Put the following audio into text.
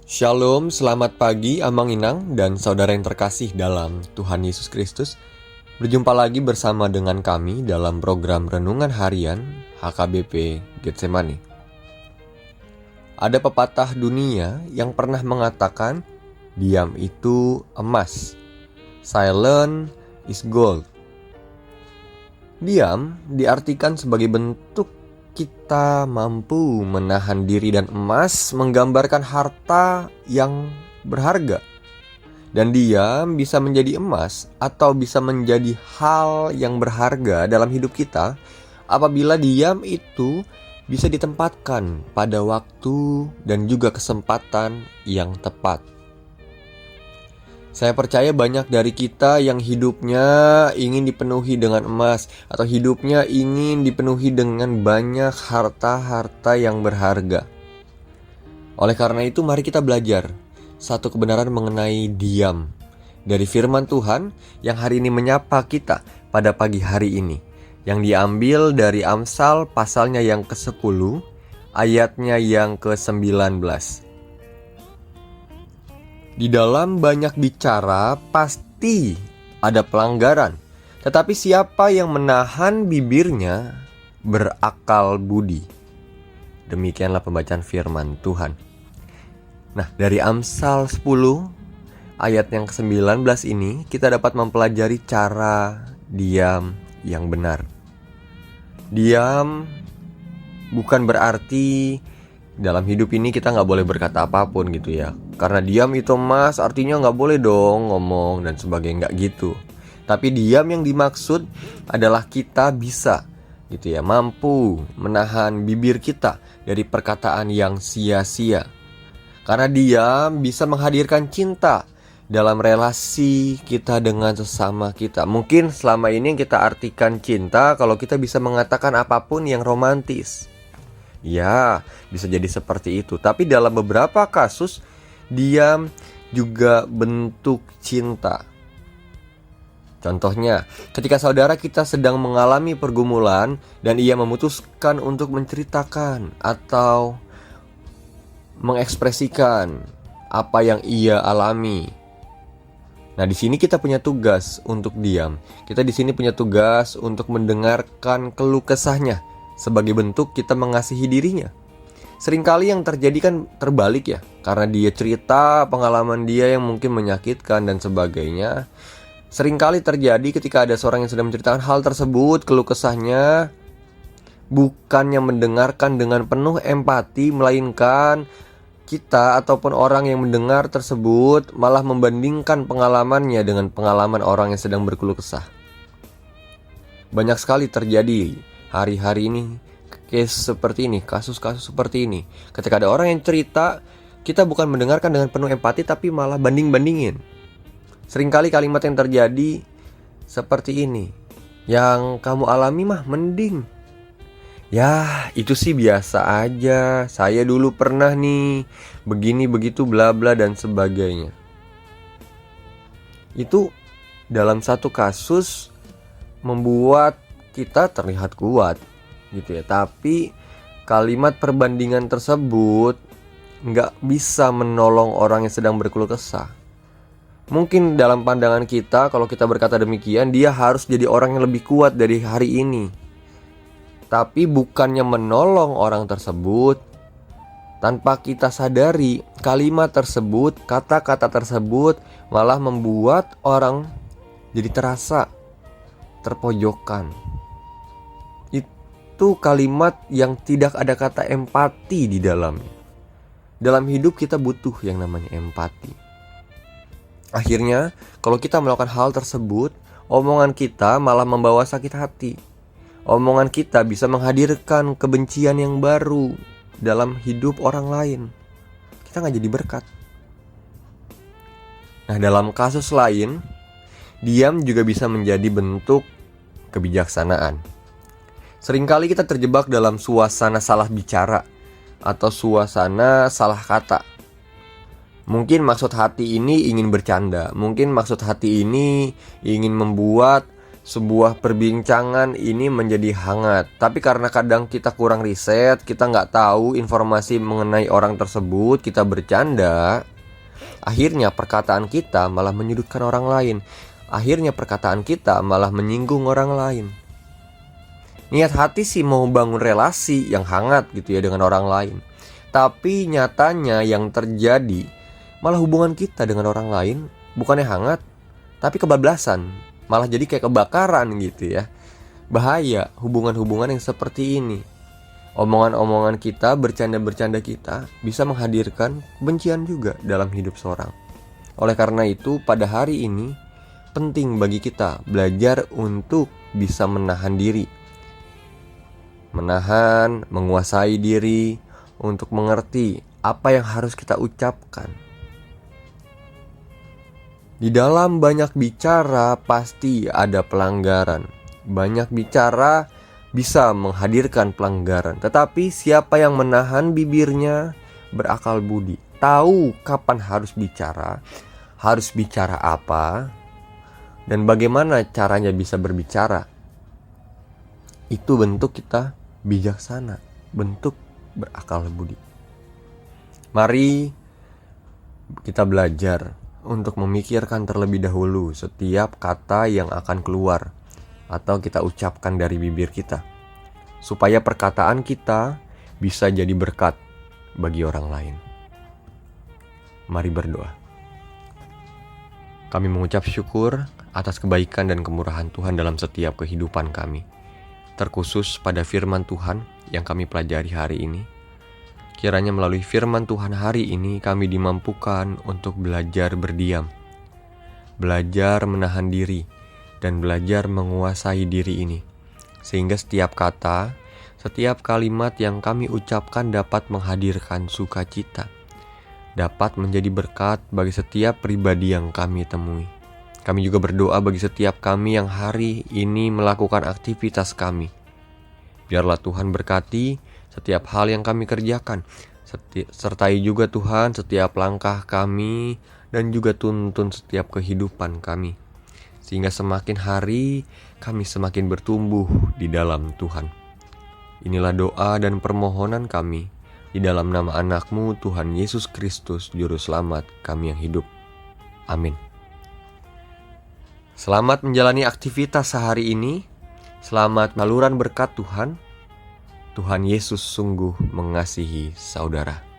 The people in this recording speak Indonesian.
Shalom, selamat pagi Amang Inang dan saudara yang terkasih dalam Tuhan Yesus Kristus. Berjumpa lagi bersama dengan kami dalam program Renungan Harian HKBP Getsemani. Ada pepatah dunia yang pernah mengatakan, diam itu emas, silent is gold. Diam diartikan sebagai bentuk kita mampu menahan diri, dan emas menggambarkan harta yang berharga. Dan diam bisa menjadi emas atau bisa menjadi hal yang berharga dalam hidup kita apabila diam itu bisa ditempatkan pada waktu dan juga kesempatan yang tepat. Saya percaya banyak dari kita yang hidupnya ingin dipenuhi dengan emas, atau hidupnya ingin dipenuhi dengan banyak harta-harta yang berharga. Oleh karena itu, mari kita belajar satu kebenaran mengenai diam dari firman Tuhan yang hari ini menyapa kita pada pagi hari ini, yang diambil dari Amsal pasalnya yang ke-10, ayatnya yang ke-19. Di dalam banyak bicara pasti ada pelanggaran, tetapi siapa yang menahan bibirnya berakal budi. Demikianlah pembacaan firman Tuhan. Nah, dari Amsal 10 ayat yang ke-19 ini kita dapat mempelajari cara diam yang benar. Diam bukan berarti dalam hidup ini kita gak boleh berkata apapun gitu ya. Karena diam itu emas, artinya gak boleh dong ngomong dan sebagainya, gak gitu. Tapi diam yang dimaksud adalah kita bisa gitu ya, mampu menahan bibir kita dari perkataan yang sia-sia. Karena diam bisa menghadirkan cinta dalam relasi kita dengan sesama kita. Mungkin selama ini yang kita artikan cinta kalau kita bisa mengatakan apapun yang romantis. Ya, bisa jadi seperti itu. Tapi dalam beberapa kasus, diam juga bentuk cinta. Contohnya, ketika saudara kita sedang mengalami pergumulan dan ia memutuskan untuk menceritakan atau mengekspresikan apa yang ia alami. Nah, di sini kita punya tugas untuk diam. Kita di sini punya tugas untuk mendengarkan keluh kesahnya sebagai bentuk kita mengasihi dirinya. Seringkali yang terjadi kan terbalik ya, karena dia cerita pengalaman dia yang mungkin menyakitkan dan sebagainya. Seringkali terjadi ketika ada seorang yang sedang menceritakan hal tersebut, keluh kesahnya, bukannya mendengarkan dengan penuh empati, melainkan kita ataupun orang yang mendengar tersebut malah membandingkan pengalamannya dengan pengalaman orang yang sedang berkeluh kesah. Banyak sekali terjadi hari-hari ini case seperti ini, kasus-kasus seperti ini. Ketika ada orang yang cerita, kita bukan mendengarkan dengan penuh empati, tapi malah banding-bandingin. Seringkali kalimat yang terjadi seperti ini, yang kamu alami mah mending. Ya, itu sih biasa aja. Saya dulu pernah nih begini begitu bla bla dan sebagainya. Itu dalam satu kasus membuat kita terlihat kuat gitu ya. Tapi kalimat perbandingan tersebut nggak bisa menolong orang yang sedang berkeluh kesah. Mungkin dalam pandangan kita, kalau kita berkata demikian, dia harus jadi orang yang lebih kuat dari hari ini. Tapi bukannya menolong orang tersebut, tanpa kita sadari kalimat tersebut, kata-kata tersebut malah membuat orang jadi terasa terpojokkan. Itu kalimat yang tidak ada kata empati di dalamnya. Dalam hidup kita butuh yang namanya empati. Akhirnya, kalau kita melakukan hal tersebut, omongan kita malah membawa sakit hati. Omongan kita bisa menghadirkan kebencian yang baru dalam hidup orang lain. Kita gak jadi berkat. Nah, dalam kasus lain, diam juga bisa menjadi bentuk kebijaksanaan. Seringkali kita terjebak dalam suasana salah bicara atau suasana salah kata. Mungkin maksud hati ini ingin bercanda, mungkin maksud hati ini ingin membuat sebuah perbincangan ini menjadi hangat. Tapi karena kadang kita kurang riset, kita nggak tahu informasi mengenai orang tersebut, kita bercanda, akhirnya perkataan kita malah menyudutkan orang lain. Akhirnya perkataan kita malah menyinggung orang lain. Niat hati sih mau bangun relasi yang hangat gitu ya dengan orang lain. Tapi nyatanya yang terjadi malah hubungan kita dengan orang lain bukannya hangat, tapi kebablasan. Malah jadi kayak kebakaran gitu ya. Bahaya hubungan-hubungan yang seperti ini. Omongan-omongan kita, bercanda-bercanda kita bisa menghadirkan kebencian juga dalam hidup seorang. Oleh karena itu pada hari ini penting bagi kita belajar untuk bisa menahan diri. Menahan, menguasai diri untuk mengerti apa yang harus kita ucapkan. Di dalam banyak bicara pasti ada pelanggaran. Banyak bicara bisa menghadirkan pelanggaran. Tetapi siapa yang menahan bibirnya berakal budi, tahu kapan harus bicara apa, dan bagaimana caranya bisa berbicara. Itu bentuk kita bijaksana, bentuk berakal budi. Mari kita belajar untuk memikirkan terlebih dahulu setiap kata yang akan keluar atau kita ucapkan dari bibir kita, supaya perkataan kita bisa jadi berkat bagi orang lain. Mari berdoa. Kami mengucap syukur atas kebaikan dan kemurahan Tuhan dalam setiap kehidupan kami, terkhusus pada firman Tuhan yang kami pelajari hari ini. Kiranya melalui firman Tuhan hari ini kami dimampukan untuk belajar berdiam, belajar menahan diri, dan belajar menguasai diri ini. Sehingga setiap kata, setiap kalimat yang kami ucapkan dapat menghadirkan sukacita, dapat menjadi berkat bagi setiap pribadi yang kami temui. Kami juga berdoa bagi setiap kami yang hari ini melakukan aktivitas kami. Biarlah Tuhan berkati setiap hal yang kami kerjakan, sertai juga Tuhan setiap langkah kami dan juga tuntun setiap kehidupan kami, sehingga semakin hari kami semakin bertumbuh di dalam Tuhan. Inilah doa dan permohonan kami di dalam nama anak-Mu Tuhan Yesus Kristus Juru Selamat kami yang hidup. Amin. Selamat menjalani aktivitas sehari ini. Selamat saluran berkat Tuhan. Tuhan Yesus sungguh mengasihi saudara.